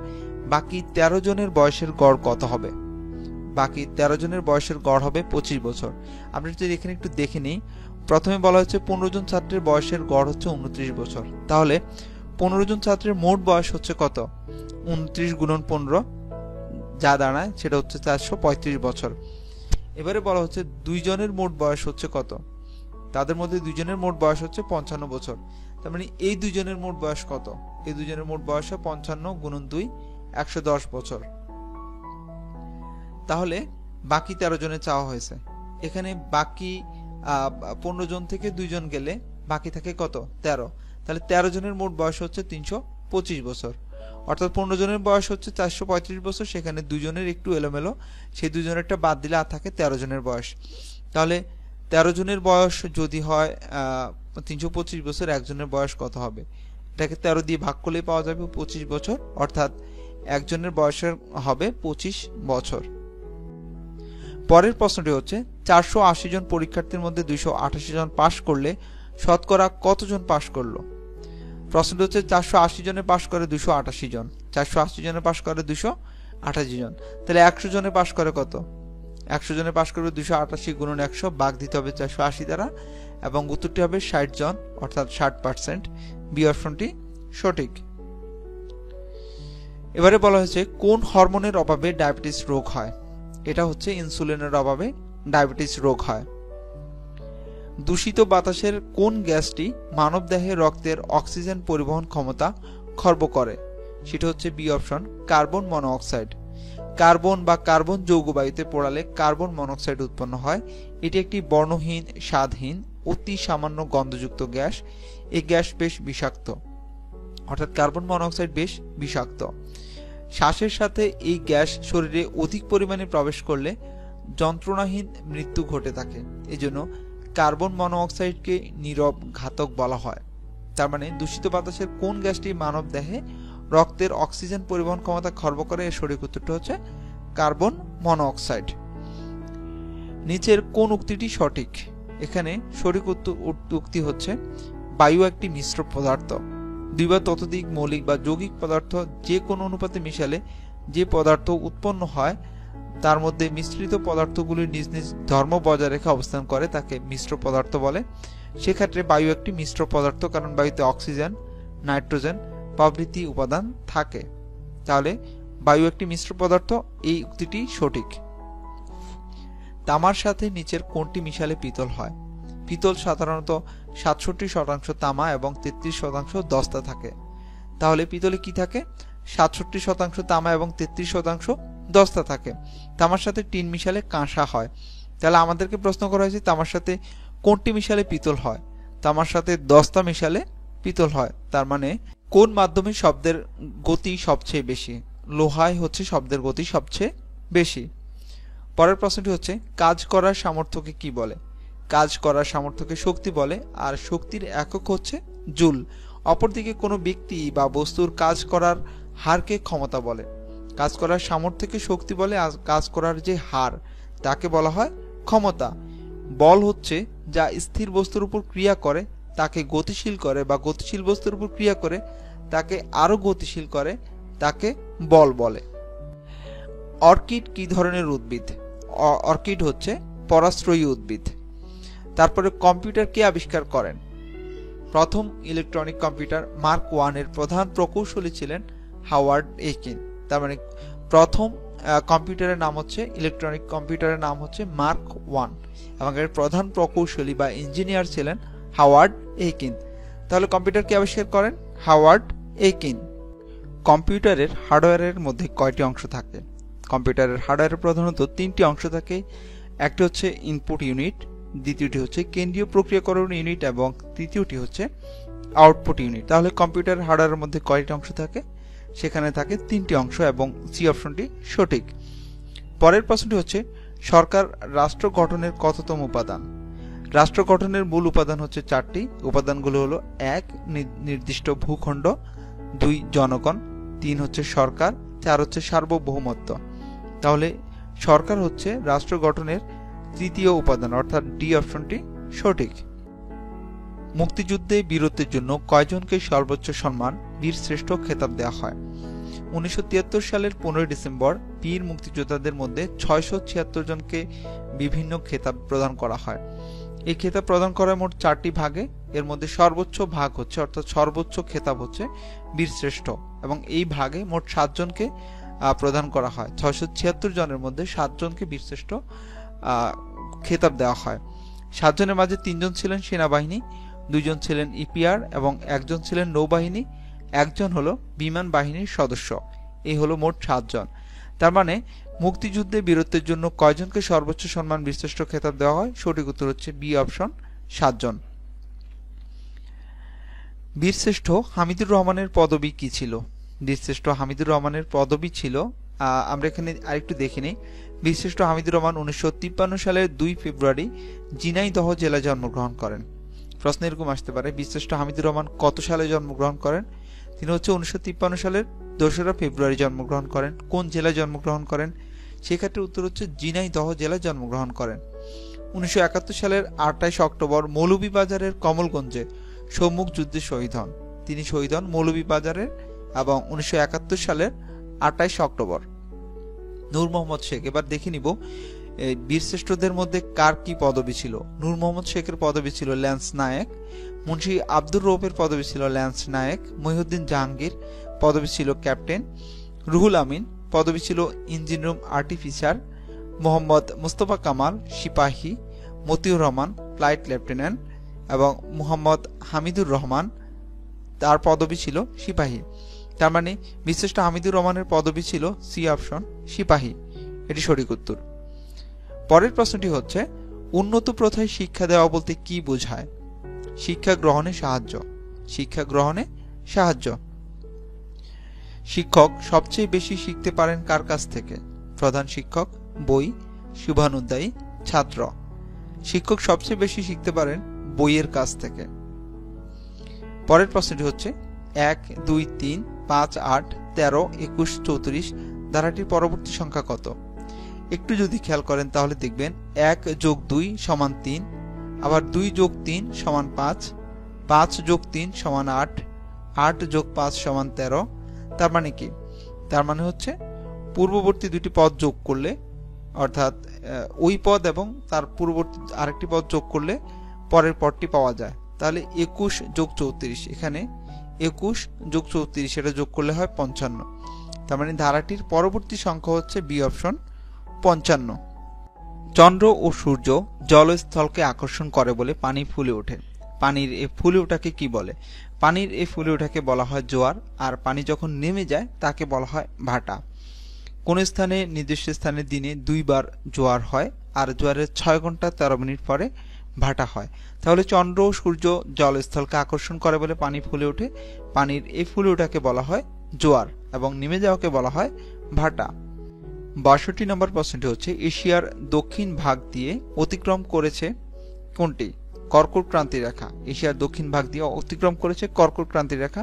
A: বাকি 13 জনের বয়সের গড় কত হবে? বাকি 13 জনের বয়সের গড় হবে 25 বছর। আমরা যদি এখানে একটু দেখে নিই, প্রথমে বলা হচ্ছে 15 জন ছাত্রের বয়সের গড় হচ্ছে 29 বছর। তাহলে 15 জন ছাত্রের মোট বয়স হচ্ছে কত? 29 গুণন 15 যা দাঁড়ায় সেটা হচ্ছে 435 বছর। এবারে বলা হচ্ছে 2 জনের মোট বয়স হচ্ছে কত? তাদের মধ্যে 2 জনের মোট বয়স হচ্ছে 55 বছর। তার মানে এই 2 জনের মোট বয়স কত? এই 2 জনের মোট বয়স 55 গুণন 2 110 বছর। তাহলে বাকি 13 জনের চাওয়া হয়েছে। এখানে বাকি 15 জন থেকে 2 জন গেলে বাকি থাকে কত? 13। তাহলে 13 জনের মোট বয়স হচ্ছে 325 বছর। অর্থাৎ 15 জনের বয়স হচ্ছে 435 বছর, সেখানে 2 জনের একটু এলোমেলো, সেই 2 জনেরটা বাদ দিলে আর থাকে 13 জনের বয়স। তাহলে 13 জনের বয়স যদি হয় 325 বছর, একজনের বয়স কত হবে? এটাকে 13 দিয়ে ভাগ করলেই পাওয়া যাবে 25 বছর, অর্থাৎ একজনের বয়সের হবে 25 বছর। পরের প্রশ্নটি হচ্ছে 480 জন পরীক্ষার্থীর মধ্যে 288 জন পাশ করলে শতকরা কতজন পাশ করলো? প্রশ্নটি হচ্ছে 480 জনে পাশ করে 288 জন, 480 জনে পাশ করে 288 জন, তাহলে 100 জনে পাশ করে কত? 100 জনে পাশ করবে 288 গুণন 100 ভাগ দিতে হবে 480 দ্বারা, এবং উত্তরটি হবে 60 জন, অর্থাৎ 60%। বি অপশনটি সঠিক। এবারে বলা হয়েছে কোন হরমোনের অভাবে ডায়াবেটিস রোগ হয়? এটা হচ্ছে ইনসুলিনের অভাবে ডায়াবেটিস রোগ হয়। দূষিত বাতাসের কোন গ্যাসটি মানবদেহে রক্তের অক্সিজেন পরিবহন ক্ষমতা খর্ব করে? সেটা হচ্ছে B option, carbon monoxide. Carbon বা কার্বন যৌগ বায়ুতে পোড়ালে কার্বন মনোক্সাইড উৎপন্ন হয়। এটি একটি বর্ণহীন, স্বাদহীন, অতি সামান্য গন্ধযুক্ত গ্যাস। এই গ্যাস বেশ বিষাক্ত, অর্থাৎ কার্বন মনোক্সাইড বেশ বিষাক্ত। শ্বাসের সাথে এই গ্যাস শরীরে অধিক পরিমাণে প্রবেশ করলে যন্ত্রণাহীন মৃত্যু ঘটে থাকে। এজন্য কার্বন মনোঅক্সাইডকে নীরব ঘাতক বলা হয়। তার মানে দূষিত বাতাসের কোন গ্যাসটি মানব দেহে রক্তের অক্সিজেন পরিবহন ক্ষমতা খর্ব করে? এর সঠিক উত্তরটা হচ্ছে কার্বন মনোঅক্সাইড। নিচের কোন উক্তিটি সঠিক? এখানে সঠিক উক্তি হচ্ছে বায়ু একটি মিশ্র পদার্থ। 2 বা ততোধিক মৌলিক বা যৌগিক পদার্থ যে কোনো অনুপাতে মিশালে যে পদার্থ উৎপন্ন হয় তার মধ্যে মিশ্রিত পদার্থগুলি নিজ নিজ ধর্ম বজায় রেখে অবস্থান করে তাকে মিশ্র পদার্থ বলে। সেক্ষেত্রে বায়ু একটি মিশ্র পদার্থ, কারণ বায়ুতে অক্সিজেন, নাইট্রোজেন প্রভৃতি উপাদান থাকে। তাহলে বায়ু একটি মিশ্র পদার্থ, এই উক্তিটি সঠিক। তামার সাথে নিচের কোনটি মিশালে পিতল হয়? পিতল সাধারণত 67% তামা এবং 33% দস্তা থাকে। তাহলে পিতলে কি থাকে? 67% তামা এবং 33% দস্তা থাকে। তামার সাথে টিন মিশালে কাঁসা হয়। তাহলে আমাদেরকে প্রশ্ন করা হয়েছে তামার সাথে কোনটি মিশালে পিতল হয়? তামার সাথে দস্তা মিশালে পিতল হয়। তার মানে কোন মাধ্যমে শব্দের গতি সবচেয়ে বেশি? লোহায় হচ্ছে শব্দের গতি সবচেয়ে বেশি। পরের প্রশ্নটি হচ্ছে কাজ করার সামর্থ্যকে কি বলে? কাজ করার সামর্থ্যকে শক্তি বলে, আর শক্তির একক হচ্ছে জুল। অপরদিকে কোনো ব্যক্তি বা বস্তুর কাজ করার হারকে ক্ষমতা বলে। কাজ করার সামর্থ্যকে শক্তি বলে, আর কাজ করার যে হার তাকে বলা হয় ক্ষমতা। বল হচ্ছে যা স্থির বস্তুর উপর ক্রিয়া করে তাকে গতিশীল করে, বা গতিশীল বস্তুর উপর ক্রিয়া করে তাকে আরো গতিশীল করে, তাকে বল বলে। অর্কিড কি ধরনের উদ্ভিদ? অর্কিড হচ্ছে পরাশ্রয়ী উদ্ভিদ। তারপরে কম্পিউটার কে আবিষ্কার করেন? প্রথম ইলেকট্রনিক কম্পিউটার মার্ক 1 এর প্রধান প্রকৌশলী ছিলেন হাওয়ার্ড এইকিন। তার মানে প্রথম কম্পিউটারের নাম হচ্ছে, ইলেকট্রনিক কম্পিউটারের নাম হচ্ছে মার্ক 1 এবং এর প্রধান প্রকৌশলী বা ইঞ্জিনিয়ার ছিলেন হাওয়ার্ড এইকিন। তাহলে কম্পিউটার কে আবিষ্কার করেন? Howard Aiken. কম্পিউটারের হার্ডওয়্যারের মধ্যে কয়টি অংশ থাকে? কম্পিউটারের হার্ডওয়্যারে প্রধানত তিনটি অংশ থাকে। একটি হচ্ছে ইনপুট ইউনিট, দ্বিতীয়টি হচ্ছে কেন্দ্রীয় প্রক্রিয়াকরণ ইউনিট এবং তৃতীয়টি হচ্ছে আউটপুট ইউনিট। তাহলে কম্পিউটারের হার্ডওয়্যারের মধ্যে কয়টি অংশ থাকে? সেখানে থাকে তিনটি অংশ এবং সি অপশনটি সঠিক। পরের প্রশ্নটি হচ্ছে সরকার রাষ্ট্র গঠনের কততম উপাদান? রাষ্ট্র গঠনের মূল উপাদান হচ্ছে চারটি। উপাদানগুলো হলো 1 নির্দিষ্ট ভূখণ্ড, 2 জনগণ, 3 হচ্ছে সরকার, 4 হচ্ছে সার্বভৌমত্ব। তাহলে সরকার হচ্ছে রাষ্ট্র গঠনের তৃতীয় উপাদান, অর্থাৎ ডি অপশনটি সঠিক। মুক্তিযুদ্ধে বীরত্বের জন্য কয়জনকে সর্বোচ্চ সম্মান বীরশ্রেষ্ঠ খেতাব দেওয়া হয়? 1973 সালের 15 ডিসেম্বর বীর মুক্তিযোদ্ধাদের মধ্যে 676 জনকে বিভিন্ন খেতাব প্রদান করা হয়। এই খেতাব প্রদান করা মোট 4টি ভাগে। এর মধ্যে সর্বোচ্চ ভাগ হচ্ছে, অর্থাৎ সর্বোচ্চ খেতাব হচ্ছে বীরশ্রেষ্ঠ, এবং এই ভাগে মোট 7 জনকে প্রদান করা হয়। 676 জনের মধ্যে 7 জনকে বীরশ্রেষ্ঠ খেতাব দেওয়া হয়। 7 জনের মাঝে 3 জন ছিলেন সেনাবাহিনী, 2 জন ছিলেন ইপিআর এবং 1 জন ছিলেন নৌবাহিনী, 1 জন হলো বিমান বাহিনীর সদস্য। এই হলো মোট 7 জন। তার মানে মুক্তিযুদ্ধে বীরত্বের জন্য কয়জনকে সর্বোচ্চ সম্মান বীরশ্রেষ্ঠ খেতাব দেওয়া হয়? সঠিক উত্তর হচ্ছে বি অপশন, 7 জন। বীরশ্রেষ্ঠ হামিদুর রহমানের পদবি কি ছিল? বীরশ্রেষ্ঠ হামিদুর রহমানের পদবি ছিল, আমরা এখানে আরেকটু দেখে নিই। বীরশ্রেষ্ঠ হামিদুর রহমান 1953 সালের 2 ফেব্রুয়ারি ঝিনাইদহ জেলায় জন্মগ্রহণ করেন। প্রশ্ন এরকম আসতে পারে, বীরশ্রেষ্ঠ হামিদুর রহমান কত সালে জন্মগ্রহণ করেন? তিনি হচ্ছে 1953 সালের 2 ফেব্রুয়ারি জন্মগ্রহণ করেন। কোন জেলায় জন্মগ্রহণ করেন? সেক্ষেত্রে উত্তর হচ্ছে ঝিনাইদহ জেলায় জন্মগ্রহণ করেন। 1971 সালের 28 অক্টোবর মৌলভীবাজারের কমলগঞ্জে সম্মুখ যুদ্ধে শহীদ হন। তিনি শহীদ হন মৌলভীবাজারের, এবং 1971 সালের 28 অক্টোবর। নূর মোহাম্মদ শেখ, এবার দেখে নিব বীরশ্রেষ্ঠদের মধ্যে কার কি পদবি ছিল। নূর মোহাম্মদ শেখের পদবি ছিল ল্যান্স নায়েক, মুন্সি আব্দুর রৌফের পদবি ছিল ল্যান্স নায়েক, মহিউদ্দিন জাহাঙ্গীর পদবি ছিল ক্যাপ্টেন, রুহুল আমিন পদবি ছিল ইঞ্জিন রুম আর্টিফিসার, মোহাম্মদ মুস্তফা কামাল সিপাহী, মতিউর রহমান ফ্লাইট লেফটেন্যান্ট এবং মোহাম্মদ হামিদুর রহমান তার পদবি ছিল সিপাহী। তার মানে বীরশ্রেষ্ঠ হামিদুর রহমানের পদবি ছিল সি অপশন, সিপাহী। এটি সঠিক উত্তর। পরের প্রশ্নটি হচ্ছে উন্নত প্রথায় শিক্ষা দেওয়া বলতে কি বোঝায়? শিক্ষা গ্রহণে সাহায্য। শিক্ষা গ্রহণে সাহায্য। শিক্ষক সবচেয়ে বেশি শিখতে পারেন কার কাছ থেকে? প্রধান শিক্ষক, বই, শুভানুধ্যায়ী, ছাত্র। শিক্ষক সবচেয়ে বেশি শিখতে পারেন বইয়ের কাছ থেকে। পরের প্রশ্নটি হচ্ছে 1, 2, 3, 5, 8, 13, 21, 34 ধারাটির পরবর্তী সংখ্যা কত? একটু যদি খেয়াল করেন তাহলে দেখবেন 1 যোগ 2 সমান 3, আবার 2 যোগ 3 সমান 5, 5 যোগ 3 সমান 8, 8 যোগ 5 সমান 13। তার মানে কি? তার মানে হচ্ছে পূর্ববর্তী দুটি পদ যোগ করলে, অর্থাৎ ওই পদ এবং তার পূর্ববর্তী আরেকটি পদ যোগ করলে পরের পদটি পাওয়া যায়। তাহলে 21 যোগ 34, এখানে 21 যোগ 34 এটা যোগ করলে হয় 55। তার মানে ধারাটির পরবর্তী সংখ্যা হচ্ছে বি অপশন, 55। চন্দ্র ও সূর্য জলস্থলকে আকর্ষণ করে বলে পানি ফুলে ওঠে। পানির এই ফুলে ওঠাকে কি বলে? পানির এই ফুলে ওঠাকে বলা হয় জোয়ার, আর পানি যখন নেমে যায় তাকে বলা হয় ভাটা। কোন স্থানে নির্দিষ্ট স্থানে দিনে 2 বার জোয়ার হয়, আর জোয়ারের 6 ঘন্টা 13 মিনিট পরে ভাটা হয়। তাহলে চন্দ্র ও সূর্য জলস্থলকে আকর্ষণ করে বলে পানি ফুলে ওঠে। পানির এই ফুলে ওঠাকে বলা হয় জোয়ার এবং নেমে যাওয়াকে বলা হয় ভাটা। 62 নম্বর প্রশ্নটি হচ্ছে এশিয়ার দক্ষিণ ভাগ দিয়ে অতিক্রম করেছে কোনটি? কর্কট ক্রান্তি রেখা। এশিয়ার দক্ষিণ ভাগ দিয়ে অতিক্রম করেছে কর্কট ক্রান্তি রেখা।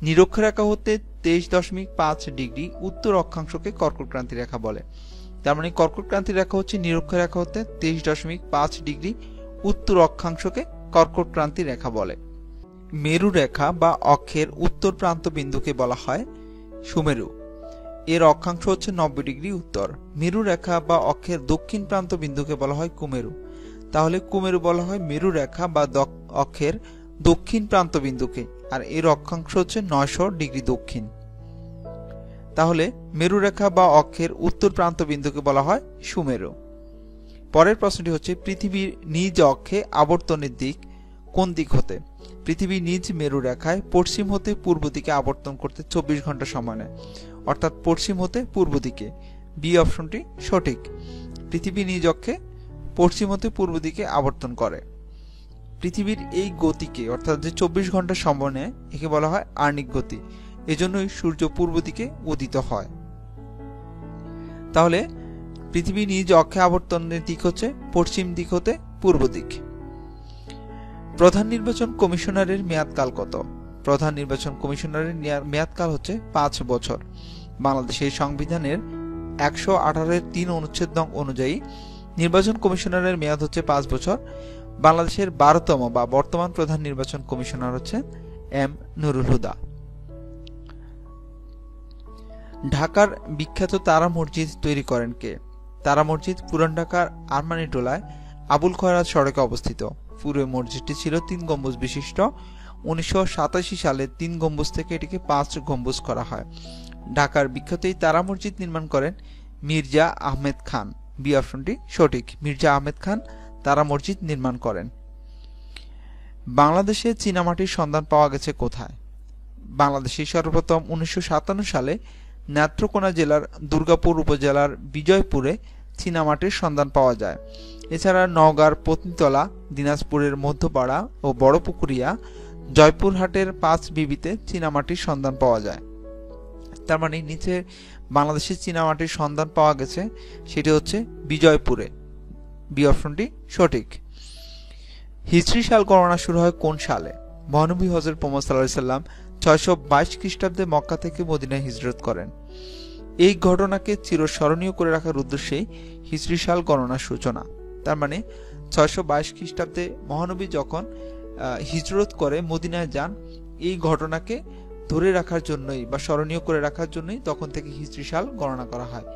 A: নিরক্ষরেখা হতে 23.5 ডিগ্রি উত্তর অক্ষাংশকে কর্কট ক্রান্তি রেখা বলে। তার মানে কর্কট ক্রান্তি রেখা হচ্ছে নিরক্ষরেখা হতে 23.5 ডিগ্রি উত্তর অক্ষাংশকে কর্কট ক্রান্তি রেখা বলে। মেরু রেখা বা অক্ষের উত্তর প্রান্ত বিন্দুকে বলা হয় সুমেরু। এর অক্ষাংশ হচ্ছে 90 ডিগ্রি উত্তর। মেরু রেখা বা অক্ষের দক্ষিণ প্রান্ত বিন্দুকে বলা হয় কুমেরু। তাহলে কুমেরু বলা হয় মেরু রেখা বা অক্ষের দক্ষিণ প্রান্ত বিন্দুকে, আর এর অক্ষাংশ হচ্ছে 900 ডিগ্রি দক্ষিণ। তাহলে মেরু রেখা বা অক্ষের উত্তর প্রান্ত বিন্দুকে বলা হয় সুমেরু। পরের প্রশ্নটি হচ্ছে পৃথিবীর নিজ অক্ষে আবর্তনের দিক কোন দিক হতে? পৃথিবী নিজ মেরু রেখায় পশ্চিম হতে পূর্ব দিকে আবর্তন করতে 24 ঘন্টা সময় নেয়, অর্থাৎ পশ্চিম হতে পূর্ব দিকে। বি অপশনটি সঠিক। পৃথিবী নিজ অক্ষে পশ্চিম হতে পূর্ব দিকে আবর্তন করে। পৃথিবীর এই গতিকে, অর্থাৎ যে 24 ঘন্টা সময় নেয়, একে বলা হয় আর্নিক গতি। এজন্যই সূর্য পূর্ব দিকে উদিত হয়। তাহলে পৃথিবী নিজ অক্ষে আবর্তনের দিক হচ্ছে পশ্চিম দিক হতে পূর্ব দিক। প্রধান নির্বাচন কমিশনারের মেয়াদকাল কত? প্রধান নির্বাচন কমিশনারের মেয়াদকাল হচ্ছে 5 বছর। বাংলাদেশের সংবিধানের 118-3 অনুচ্ছেদ নং অনুযায়ী নির্বাচন কমিশনারের মেয়াদ হচ্ছে 5 বছর। বাংলাদেশের 12তম বা বর্তমান প্রধান নির্বাচন কমিশনার হচ্ছে এম নুরুল হুদা। ঢাকার বিখ্যাত তারা মসজিদ তৈরি করেন কে? তারা মসজিদ পুরান ঢাকার আরমানিটোলায় আবুল খয়রাত সড়কে অবস্থিত। পুরো মসজিদটি ছিল 3 গম্বুজ বিশিষ্ট। 1987 সালে 3 গম্বুজ থেকে এটিকে 5 গম্বুজ করা হয়। ঢাকার বিখ্যাত এই তারা মসজিদ নির্মাণ করেন মির্জা আহমেদ খান। বি অপশনটি সঠিক। মির্জা আহমেদ খান তারা মসজিদ নির্মাণ করেন। বাংলাদেশে চীনামাটির সন্ধান পাওয়া গেছে কোথায়? বাংলাদেশে সর্বপ্রথম 1957 সালে নেত্রকোনা জেলার দুর্গাপুর উপজেলার বিজয়পুরে চীনামাটির সন্ধান পাওয়া যায়। এছাড়া নওগাঁর পত্নীতলা, দিনাজপুরের মধ্যপাড়া ও বড়পুকুরিয়া, জয়পুরহাটের 5 বিবিতে চীনামাটির সন্ধান পাওয়া যায়। তার মানে নিচে বাংলাদেশে চীনামাটির সন্ধান পাওয়া গেছে, সেটি হচ্ছে বিজয়পুরে। বি অপশনটি সঠিক। হিজরি সাল গণনা শুরু হয় কোন সালে? মহানবী হযরত মুহাম্মদ সাল্লাল্লাহু আলাইহি সাল্লাম 622 খ্রিস্টাব্দে মক্কা থেকে মদিনায় হিজরত করেন। এই ঘটনাকে চিরস্মরণীয় করে রাখার উদ্দেশ্যেই হিজরি সাল গণনার সূচনা। তার মানে 622 খ্রিস্টাব্দে মহানবী যখন হিজরত করে মদিনায় যান, এই ঘটনাকে ধরে রাখার জন্যই বা স্মরণীয় করে রাখার জন্যই তখন থেকে হিজরি সাল গণনা করা হয়।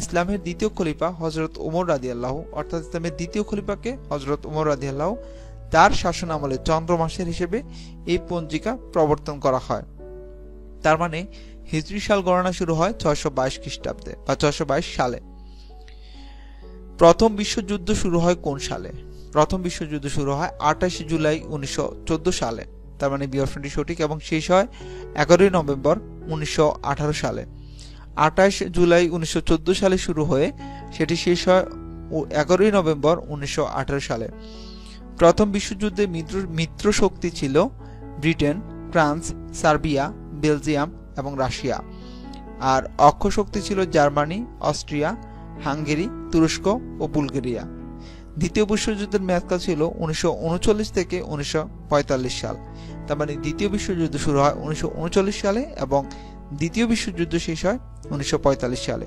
A: ইসলামের দ্বিতীয় খলিফা হযরত ওমর রাদিয়াল্লাহু, অর্থাৎ ইসলামের দ্বিতীয় খলিফাকে হযরত ওমর রাদিয়াল্লাহু, তার শাসন আমলে চন্দ্র মাসের হিসেবে এই পঞ্জিকা প্রবর্তন করা হয়। তার মানে হিজরি সাল গণনা শুরু হয় 622 খ্রিস্টাব্দে বা 622 সালে। প্রথম বিশ্বযুদ্ধ শুরু হয় কোন সালে? প্রথম বিশ্বযুদ্ধ শুরু হয় 28 জুলাই 1914 সালে। তার মানে বি অপশনটি সঠিক এবং শেষ হয় 11 নভেম্বর 1918 সালে। 28 জুলাই 1914 সালে শুরু হয়ে সেটি শেষ হয় 11 নভেম্বর 1918 সালে। প্রথম বিশ্বযুদ্ধে মিত্র শক্তি ছিল ব্রিটেন, ফ্রান্স, সার্বিয়া, বেলজিয়াম এবং রাশিয়া। আর অক্ষ শক্তি ছিল জার্মানি, অস্ট্রিয়া, হাঙ্গেরি, তুরস্ক ও বুলগেরিয়া। দ্বিতীয় বিশ্বযুদ্ধের মেয়াদকাল ছিল 1939 থেকে 1945 সাল। তার মানে দ্বিতীয় বিশ্বযুদ্ধ শুরু হয় 1939 সালে এবং দ্বিতীয় বিশ্বযুদ্ধ শেষ হয় 1945 সালে।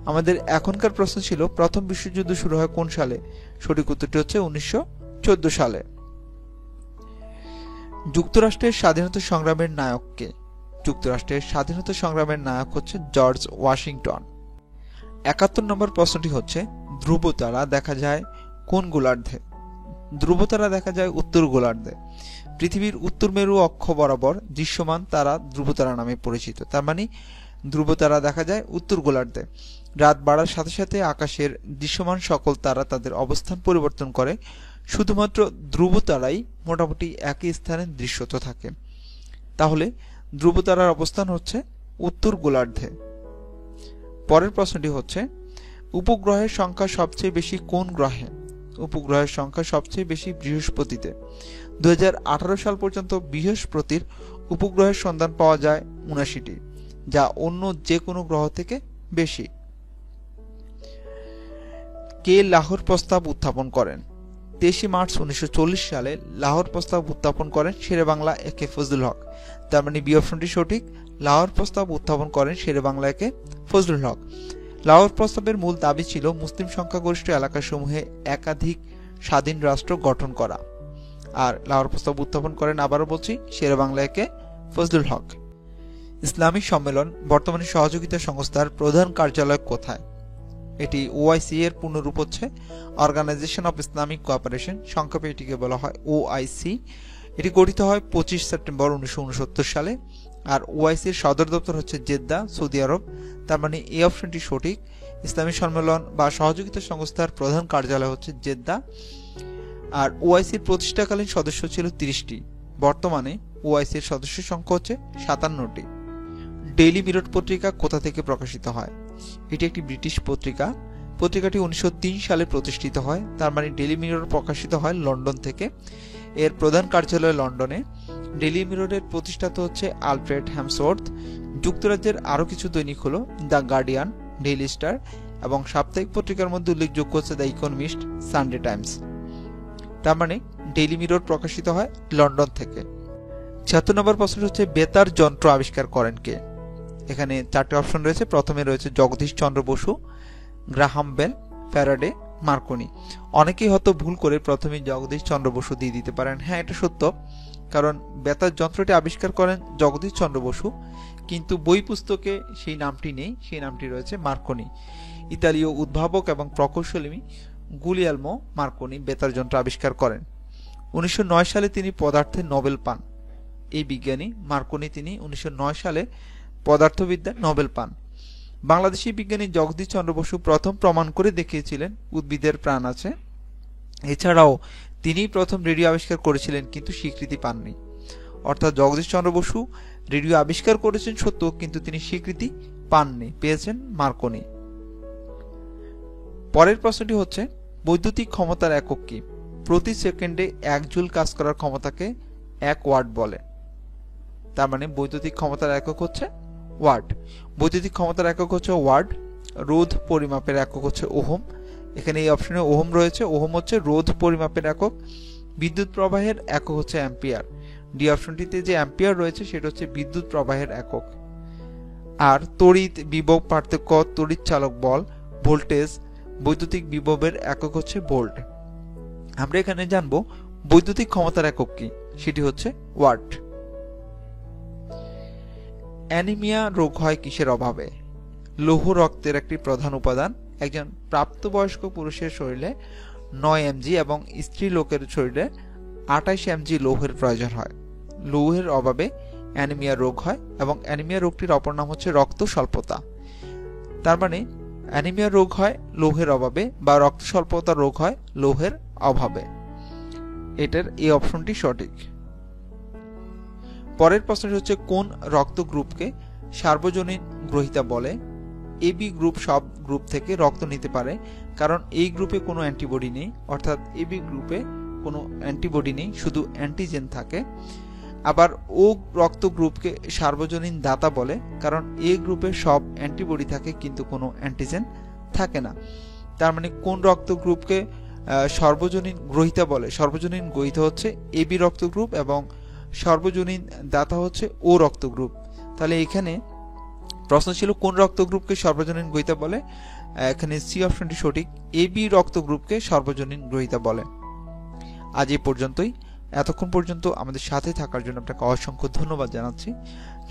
A: আমাদের এখনকার প্রশ্ন ছিল প্রথম বিশ্বযুদ্ধ শুরু হয় কোন সালে? সঠিক উত্তরটি হচ্ছে 1914 সালে। যুক্তরাষ্ট্রের স্বাধীনতা সংগ্রামের নায়ক কে? যুক্তরাষ্ট্রের স্বাধীনতা সংগ্রামের নায়ক হচ্ছে জর্জ ওয়াশিংটন। 71 নম্বর প্রশ্নটি হচ্ছে ধ্রুবতারা দেখা যায় কোন গোলার্ধে? ধ্রুবতারা দেখা যায় উত্তর গোলার্ধে। পৃথিবীর উত্তর মেরু অক্ষ বরাবর দৃশ্যমান তারা ধ্রুবতারা নামে পরিচিত। তার মানে ধ্রুবতারা দেখা যায় উত্তর গোলার্ধে। রাত বাড়ার সাথে সাথে আকাশের দৃশ্যমান সকল তারা তাদের অবস্থান পরিবর্তন করে, শুধুমাত্র ধ্রুবতারাই মোটামুটি একই স্থানে দৃশ্যত থাকে। তাহলে ধ্রুবতারার অবস্থান হচ্ছে উত্তর গোলার্ধে। পরের প্রশ্নটি হচ্ছে উপগ্রহের সংখ্যা সবচেয়ে বেশি কোন গ্রহে? উপগ্রহের সংখ্যা সবচেয়ে বেশি বৃহস্পতিতে। 2018 সাল পর্যন্ত বৃহস্পতির উপগ্রহের সন্ধান পাওয়া যায় 79টি, যা অন্য যে কোনো গ্রহ থেকে বেশি। কে লাহোর প্রস্তাব উত্থাপন করেন? 23 মার্চ 1940 সালে লাহোর প্রস্তাব উত্থাপন করেন শেরেবাংলা একে ফজলুল হক। তার মানে বি অপশনটি সঠিক। লাহোর প্রস্তাব উত্থাপন করেন শেরেবাংলা একে ফজলুল হক। লাহোর প্রস্তাবের মূল দাবি ছিল মুসলিম সংখ্যাগরিষ্ঠ এলাকাসমূহে একাধিক স্বাধীন রাষ্ট্র গঠন করা। আর লাহোর প্রস্তাব উত্থাপন করেন, আবারও বলছি, শেরেবাংলা একে ফজলুল হক। ইসলামিক সম্মেলন বর্তমানে সহযোগিতা সংস্থার প্রধান কার্যালয় কোথায়? এটি ওআইসি এর পূর্ণরূপ হচ্ছে অর্গানাইজেশন অফ ইসলামিক কোঅপারেশন, সংক্ষেপে এটিকে বলা হয় ওআইসি। এটি গঠিত হয় 25 সেপ্টেম্বর 1969 সালে। আর ওআইসি এর সদর দপ্তর হচ্ছে জেদ্দা, সৌদি আরব। তার মানে এই অপশনটি সঠিক। ইসলামী সম্মেলন বা সহযোগিতা সংস্থার প্রধান কার্যালয় হচ্ছে জেদ্দা। আর ওআইসির প্রতিষ্ঠাকালীন সদস্য ছিল 30টি। বর্তমানে ওআইসির সদস্য সংখ্যা হচ্ছে 57টি। ডেইলি মিরর পত্রিকা কোথা থেকে প্রকাশিত হয়? এটি একটি ব্রিটিশ পত্রিকা। পত্রিকাটি 1903 সালে প্রতিষ্ঠিত হয়। তার মানে ডেইলি মিরর প্রকাশিত হয় লন্ডন থেকে। এর প্রধান কার্যালয় লন্ডনে। ডেইলি মিররের প্রতিষ্ঠাতা হচ্ছে আলফ্রেড হ্যামসওয়ার্থ। যুক্তরাজ্যের আরও কিছু দৈনিক হলো দ্য গার্ডিয়ান, ডেইলি স্টার এবং সাপ্তাহিক পত্রিকার মধ্যে উল্লেখযোগ্য হচ্ছে দ্য ইকোনমিস্ট, সানডে টাইমস। তার মানে ডেইলি মিরর প্রকাশিত হয় লন্ডন থেকে। 76 নম্বর প্রশ্ন হচ্ছে বেতার যন্ত্র আবিষ্কার করেন কে? এখানে 4টি অপশন রয়েছে। প্রথমে রয়েছে Jagadish Chandra Bose, Graham Bell, Faraday, Marconi. অনেকেই হয়তো ভুল করে প্রথমে জগদীশ চন্দ্র বসু দিয়ে দিতে পারেন। হ্যাঁ, এটা সত্য, কারণ বেতার যন্ত্রটি আবিষ্কার করেন জগদীশ চন্দ্র বসু, কিন্তু বই পুস্তকে সেই নামটি নেই, সেই নামটি রয়েছে মার্কনি। ইতালীয় উদ্ভাবক এবং প্রকৌশলী গুলিয়ালমো মার্কনি বেতার যন্ত্র আবিষ্কার করেন। 1909 সালে তিনি পদার্থে নোবেল পান। এই বিজ্ঞানী মার্কনি তিনি 1909 সালে পদার্থবিদ্যায় নোবেল পান। বাংলাদেশি বিজ্ঞানী জগদীশ চন্দ্র বসু প্রথম প্রমাণ করে দেখিয়েছিলেন উদ্ভিদের প্রাণ আছে। এছাড়াও তিনি প্রথম রেডিও আবিষ্কার করেছিলেন, কিন্তু স্বীকৃতি পাননি। অর্থাৎ জগদীশ চন্দ্র বসু রেডিও আবিষ্কার করেছেন সত্য, কিন্তু তিনি স্বীকৃতি পাননি, পেয়েছেন মার্কনি। পরের প্রশ্নটি হচ্ছে বৈদ্যুতিক ক্ষমতার একক কি? প্রতি সেকেন্ডে 1 জুল কাজ করার ক্ষমতাকে 1 ওয়াট বলে। তার মানে বৈদ্যুতিক ক্ষমতার একক হচ্ছে ওয়াট। বৈদ্যুতিক ক্ষমতার একক হচ্ছে ওয়াট। রোধ পরিমাপের একক হচ্ছে ওহম। এখানে এই অপশনে ওহম রয়েছে। ওহম হচ্ছে রোধ পরিমাপের একক। বিদ্যুৎ প্রবাহের একক হচ্ছে অ্যাম্পিয়ার। ডি অপশনটিতে যে অ্যাম্পিয়ার রয়েছে সেটা হচ্ছে বিদ্যুৎ প্রবাহের একক। আর তড়িৎ বিভব পার্থক্য, তড়িৎ চালক বল, ভোল্টেজ, বৈদ্যুতিক বিভবের একক হচ্ছে ভোল্ট। আমরা এখানে জানবো বৈদ্যুতিক ক্ষমতার একক কি, সেটি হচ্ছে ওয়াট। অ্যানিমিয়া রোগ হয় কিসের অভাবে? লৌহ রক্তের একটি প্রধান উপাদান। একজন প্রাপ্তবয়স্ক পুরুষের শরীরে 9 mg এবং স্ত্রী লোকের শরীরে 28 mg লৌহের প্রয়োজন হয়। লৌহের অভাবে অ্যানিমিয়া রোগ হয় এবং অ্যানিমিয়া রোগটির অপর নাম হচ্ছে রক্ত স্বল্পতা। তার মানে অ্যানিমিয়া রোগ হয় লৌহের অভাবে বা রক্ত স্বল্পতা রোগ হয় লৌহের অভাবে। এটার এই অপশনটি সঠিক। পরের প্রশ্নটি হচ্ছে কোন রক্ত গ্রুপকে সার্বজনীন গ্রহীতা বলে? এবি গ্রুপ সব গ্রুপ থেকে রক্ত নিতে পারে, কারণ এই গ্রুপে কোনো অ্যান্টিবডি নেই। অর্থাৎ এবি গ্রুপে কোনো অ্যান্টিবডি নেই, শুধু অ্যান্টিজেন থাকে। আবার ও রক্ত গ্রুপকে সার্বজনীন দাতা বলে, কারণ এ গ্রুপে সব অ্যান্টিবডি থাকে কিন্তু কোনো অ্যান্টিজেন থাকে না। তার মানে কোন রক্ত গ্রুপকে সর্বজনীন গ্রহীতা বলে? সর্বজনীন গ্রহীতা হচ্ছে এবি রক্ত গ্রুপ এবং সর্বজনীন দাতা হচ্ছে ও রক্ত গ্রুপ। তাহলে এখানে প্রশ্ন ছিল কোন রক্ত গ্রুপকে সর্বজনীন গ্রহীতা বলে? এখানে সি অপশনটি সঠিক, এবি রক্ত গ্রুপকে সর্বজনীন গ্রহীতা বলে। আজ এই পর্যন্তই। এতক্ষণ পর্যন্ত আমাদের সাথে থাকার জন্য আপনাকে অসংখ্য ধন্যবাদ জানাচ্ছি।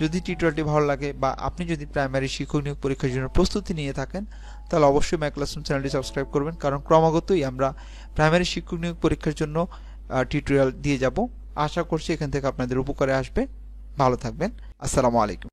A: যদি টিউটোরিয়ালটি ভালো লাগে বা আপনি যদি প্রাইমারি শিক্ষক নিয়োগ পরীক্ষার জন্য প্রস্তুতি নিয়ে থাকেন, তাহলে অবশ্যই মাই ক্লাসরুম চ্যানেলটি সাবস্ক্রাইব করবেন, কারণ ক্রমাগতই আমরা প্রাইমারি শিক্ষক নিয়োগ পরীক্ষার জন্য টিউটোরিয়াল দিয়ে যাব। আশা করছি এখান থেকে আপনাদের উপকারে আসবে। ভালো থাকবেন। আসসালামু আলাইকুম।